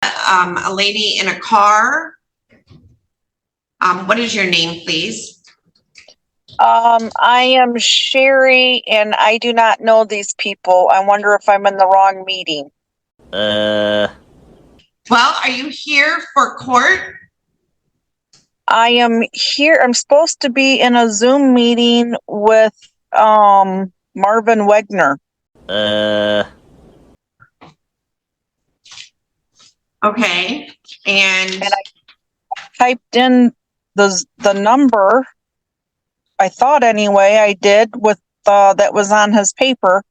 a lady in a car. What is your name, please? I am Sherry, and I do not know these people. I wonder if I'm in the wrong meeting. Well, are you here for court? I am here. I'm supposed to be in a Zoom meeting with Marvin Wegner. Okay, and I typed in the number. I thought anyway I did with that was on his paper.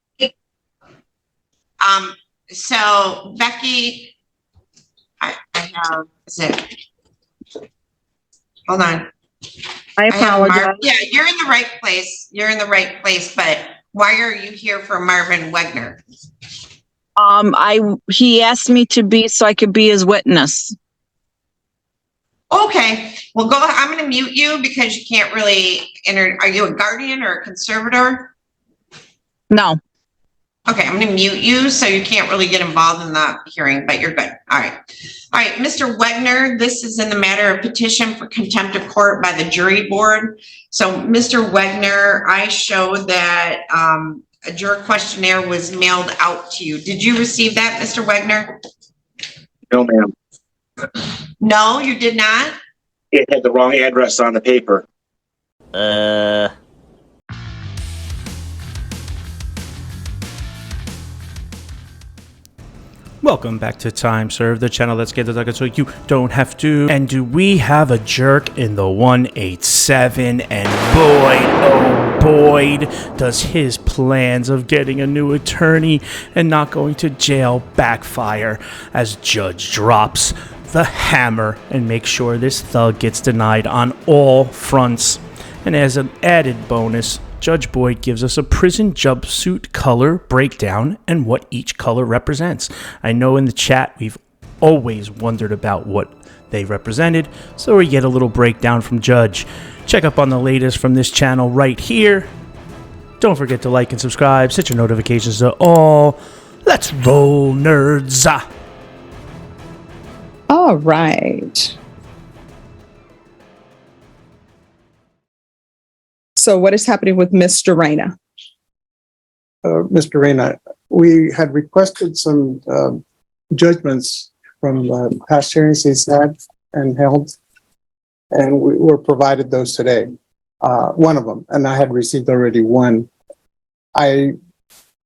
So Becky, I have, is it? Hold on. I apologize. Yeah, you're in the right place. You're in the right place, but why are you here for Marvin Wegner? He asked me to be so I could be his witness. Okay, well, go. I'm going to mute you because you can't really enter. Are you a guardian or a conservator? No. Okay, I'm going to mute you so you can't really get involved in the hearing, but you're good. All right. All right, Mr. Wegner, this is in the matter of petition for contempt of court by the jury board. So, Mr. Wegner, I show that a juror questionnaire was mailed out to you. Did you receive that, Mr. Wegner? No, ma'am. No, you did not? It had the wrong address on the paper. Welcome back to Time Serve, the channel that's get the docket so you don't have to. And do we have a jerk in the 187? And boy, oh boy, does his plans of getting a new attorney and not going to jail backfire as Judge drops the hammer and makes sure this thug gets denied on all fronts. And as an added bonus, Judge Boyd gives us a prison jumpsuit color breakdown and what each color represents. I know in the chat we've always wondered about what they represented, so we get a little breakdown from Judge. Check up on the latest from this channel right here. Don't forget to like and subscribe, set your notifications to all. Let's roll, nerds! All right. So what is happening with Mr. Reyna? Mr. Reyna, we had requested some judgments from past hearings he's had and held, and we were provided those today. One of them, and I had received already one. I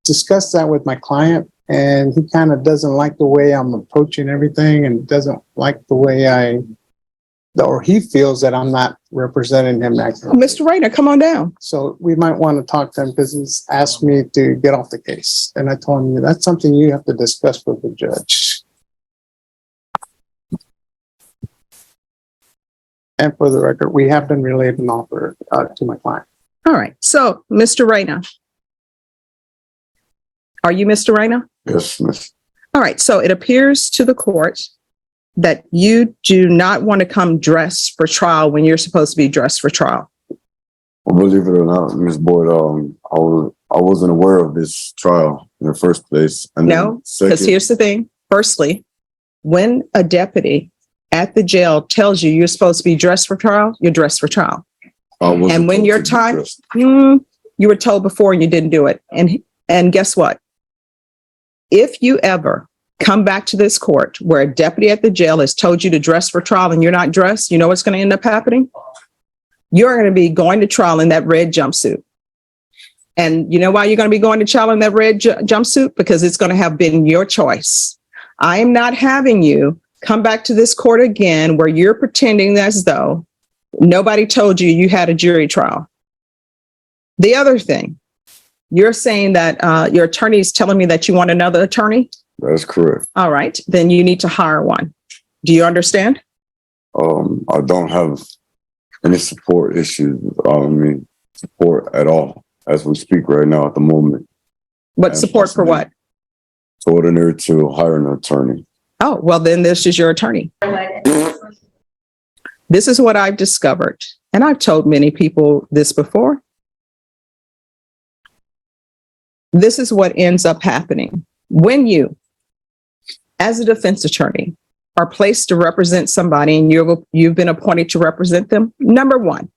discussed that with my client, and he kind of doesn't like the way I'm approaching everything and doesn't like the way or he feels that I'm not representing him accurately. Mr. Reyna, come on down. So we might want to talk to him because he's asked me to get off the case. And I told him that's something you have to discuss with the judge. And for the record, we have been relayed an offer to my client. All right. So, Mr. Reyna. Are you Mr. Reyna? Yes, miss. All right. So it appears to the court that you do not want to come dressed for trial when you're supposed to be dressed for trial. Well, believe it or not, Ms. Boyd, I wasn't aware of this trial in the first place. And no, because here's the thing. Firstly, when a deputy at the jail tells you you're supposed to be dressed for trial, you're dressed for trial. And when your time, you were told before and you didn't do it. And guess what? If you ever come back to this court where a deputy at the jail has told you to dress for trial and you're not dressed, you know what's going to end up happening? You're going to be going to trial in that red jumpsuit. And you know why you're going to be going to trial in that red jumpsuit? Because it's going to have been your choice. I am not having you come back to this court again where you're pretending as though nobody told you you had a jury trial. The other thing, you're saying that your attorney is telling me that you want another attorney? That's correct. All right, then you need to hire one. Do you understand? I don't have any support issues. Support at all as we speak right now at the moment. What support for what? It's ordinary to hire an attorney. Oh, well, then this is your attorney. This is what I've discovered, and I've told many people this before. This is what ends up happening when you, as a defense attorney, are placed to represent somebody and you've been appointed to represent them, number one,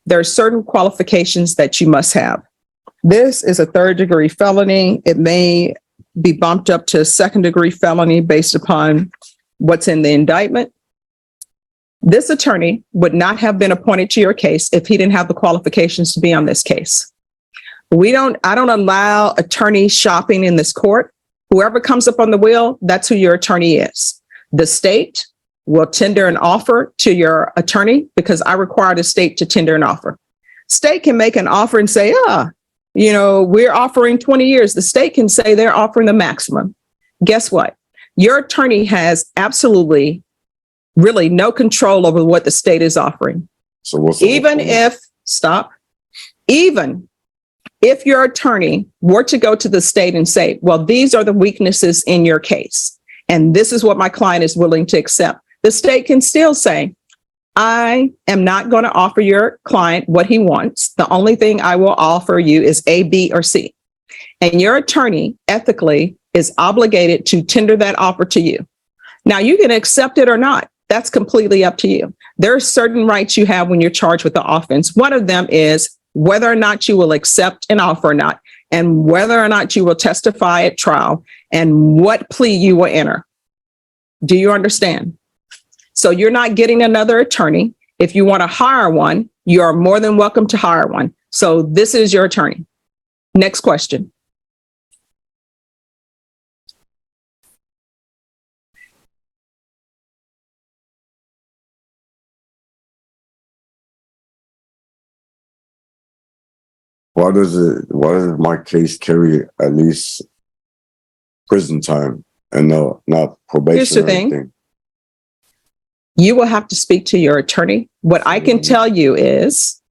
there are certain qualifications that you must have. This is a third-degree felony. It may be bumped up to a second-degree felony based upon what's in the indictment. This attorney would not have been appointed to your case if he didn't have the qualifications to be on this case. I don't allow attorney shopping in this court. Whoever comes up on the wheel, that's who your attorney is. The state will tender an offer to your attorney because I require the state to tender an offer. State can make an offer and say, we're offering 20 years. The state can say they're offering the maximum. Guess what? Your attorney has absolutely really no control over what the state is offering. So what's Even if your attorney were to go to the state and say, well, these are the weaknesses in your case, and this is what my client is willing to accept, the state can still say, I am not going to offer your client what he wants. The only thing I will offer you is A, B, or C. And your attorney ethically is obligated to tender that offer to you. Now, you can accept it or not. That's completely up to you. There are certain rights you have when you're charged with the offense. One of them is whether or not you will accept an offer or not, and whether or not you will testify at trial, and what plea you will enter. Do you understand? So you're not getting another attorney. If you want to hire one, you are more than welcome to hire one. So this is your attorney. Next question. Why does my case carry at least prison time and not probation? Here's the or thing. anything? You will have to speak to your attorney. What I can tell you is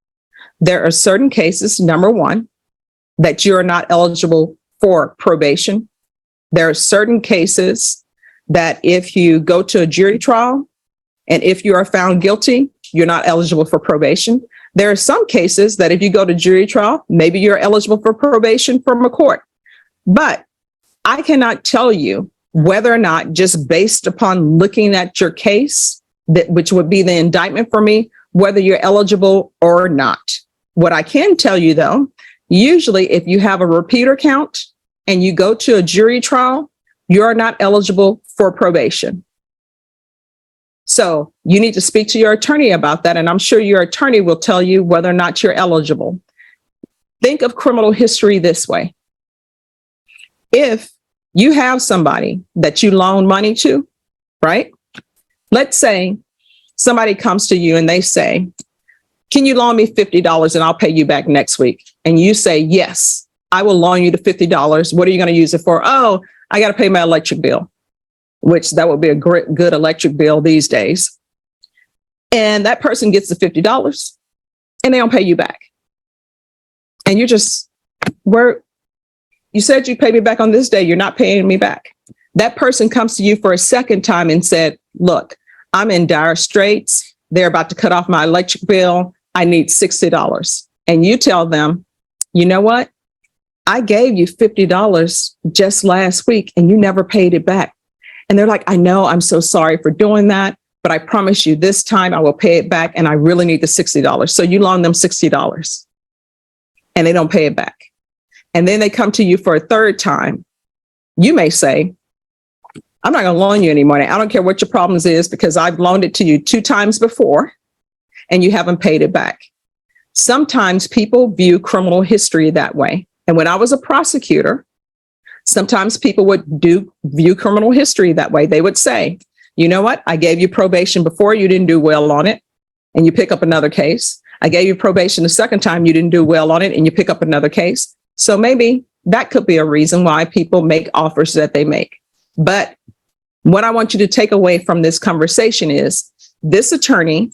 there are certain cases, number one, that you're not eligible for probation. There are certain cases that if you go to a jury trial and if you are found guilty, you're not eligible for probation. There are some cases that if you go to jury trial, maybe you're eligible for probation from a court. But I cannot tell you whether or not, just based upon looking at your case, which would be the indictment for me, whether you're eligible or not. What I can tell you, though, usually if you have a repeater count and you go to a jury trial, you're not eligible for probation. So you need to speak to your attorney about that, and I'm sure your attorney will tell you whether or not you're eligible. Think of criminal history this way. If you have somebody that you loan money to, right? Let's say somebody comes to you and they say, can you loan me $50 and I'll pay you back next week? And you say, yes, I will loan you the $50. What are you going to use it for? Oh, I got to pay my electric bill, which that would be a good electric bill these days. And that person gets the $50 and they don't pay you back. And you said you'd pay me back on this day. You're not paying me back. That person comes to you for a second time and said, look, I'm in dire straits. They're about to cut off my electric bill. I need $60. And you tell them, you know what? I gave you $50 just last week and you never paid it back. And they're like, I know, I'm so sorry for doing that, but I promise you this time I will pay it back and I really need the $60. So you loan them $60 and they don't pay it back. And then they come to you for a third time. You may say, I'm not going to loan you any money. I don't care what your problems is because I've loaned it to you 2 times before and you haven't paid it back. Sometimes people view criminal history that way. And when I was a prosecutor, sometimes people would view criminal history that way. They would say, you know what? I gave you probation before, you didn't do well on it, and you pick up another case. I gave you probation the second time, you didn't do well on it, and you pick up another case. So maybe that could be a reason why people make offers that they make. But what I want you to take away from this conversation is this attorney,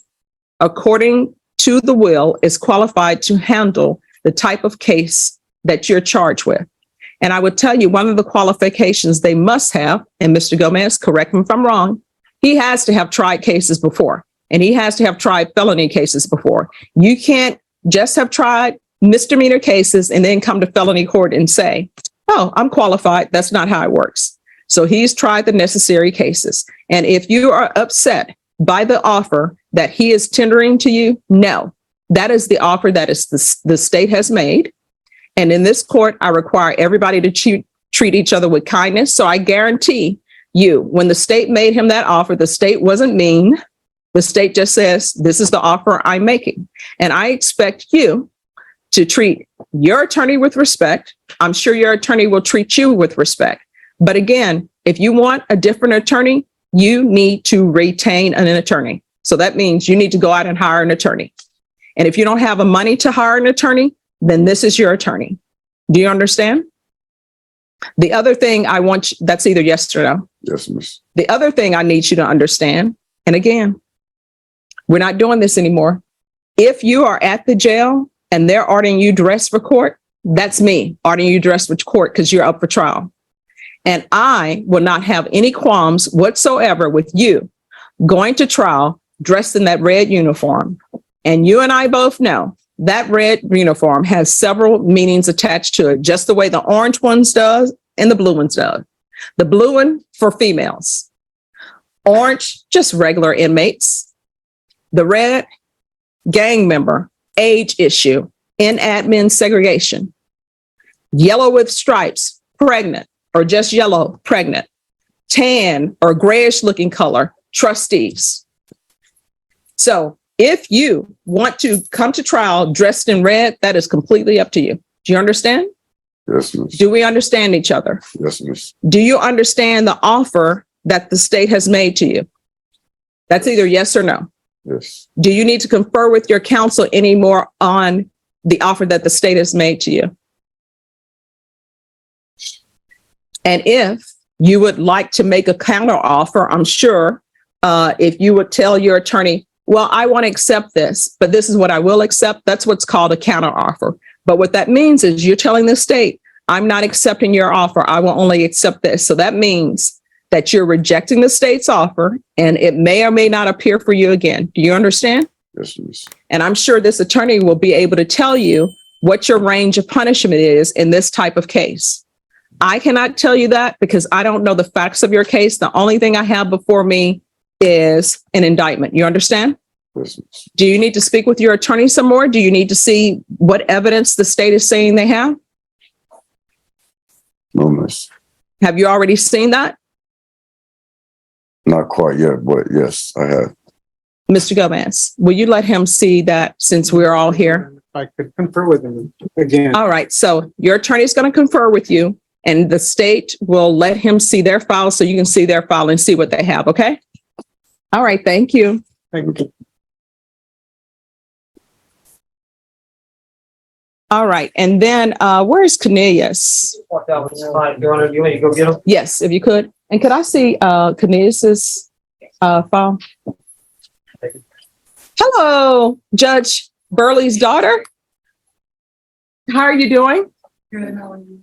according to the will, is qualified to handle the type of case that you're charged with. And I would tell you one of the qualifications they must have, and Mr. Gomez, correct me if I'm wrong, he has to have tried cases before, and he has to have tried felony cases before. You can't just have tried misdemeanor cases and then come to felony court and say, oh, I'm qualified. That's not how it works. So he's tried the necessary cases. And if you are upset by the offer that he is tendering to you, no, that is the offer that is the state has made. And in this court, I require everybody to treat each other with kindness. So I guarantee you, when the state made him that offer, the state wasn't mean. The state just says, this is the offer I'm making. And I expect you to treat your attorney with respect. I'm sure your attorney will treat you with respect. But again, if you want a different attorney, you need to retain an attorney. So that means you need to go out and hire an attorney. And if you don't have the money to hire an attorney, then this is your attorney. Do you understand? The other thing I want you, that's either yes or no. Yes, miss. The other thing I need you to understand, and again, we're not doing this anymore. If you are at the jail and they're ordering you dressed for court, that's me ordering you dressed for court because you're up for trial. And I will not have any qualms whatsoever with you going to trial dressed in that red uniform. And you and I both know that red uniform has several meanings attached to it, just the way the orange ones does and the blue ones does. The blue one for females. Orange, just regular inmates. The red, gang member, age issue, in admin segregation. Yellow with stripes, pregnant, or just yellow, pregnant. Tan or grayish looking color, trustees. So if you want to come to trial dressed in red, that is completely up to you. Do you understand? Yes, miss. Do we understand each other? Yes, miss. Do you understand the offer that the state has made to you? That's either yes or no. Yes. Do you need to confer with your counsel anymore on the offer that the state has made to you? And if you would like to make a counter offer, I'm sure if you would tell your attorney, well, I want to accept this, but this is what I will accept. That's what's called a counter offer. But what that means is you're telling the state, I'm not accepting your offer. I will only accept this. So that means that you're rejecting the state's offer and it may or may not appear for you again. Do you understand? Yes, miss. And I'm sure this attorney will be able to tell you what your range of punishment is in this type of case. I cannot tell you that because I don't know the facts of your case. The only thing I have before me is an indictment. You understand? Yes, miss. Do you need to speak with your attorney some more? Do you need to see what evidence the state is saying they have? No, miss. Have you already seen that? Not quite yet, but yes, I have. Mr. Gomez, will you let him see that since we're all here? If I could confer with him again. All right. So your attorney is going to confer with you and the state will let him see their file so you can see their file and see what they have. Okay. All right. Thank you. Thank you. All right. And then where's Cornelius? You want to go get him? Yes, if you could. And could I see Cornelius's file? Hello, Judge Burley's daughter. How are you doing? Good, how are you?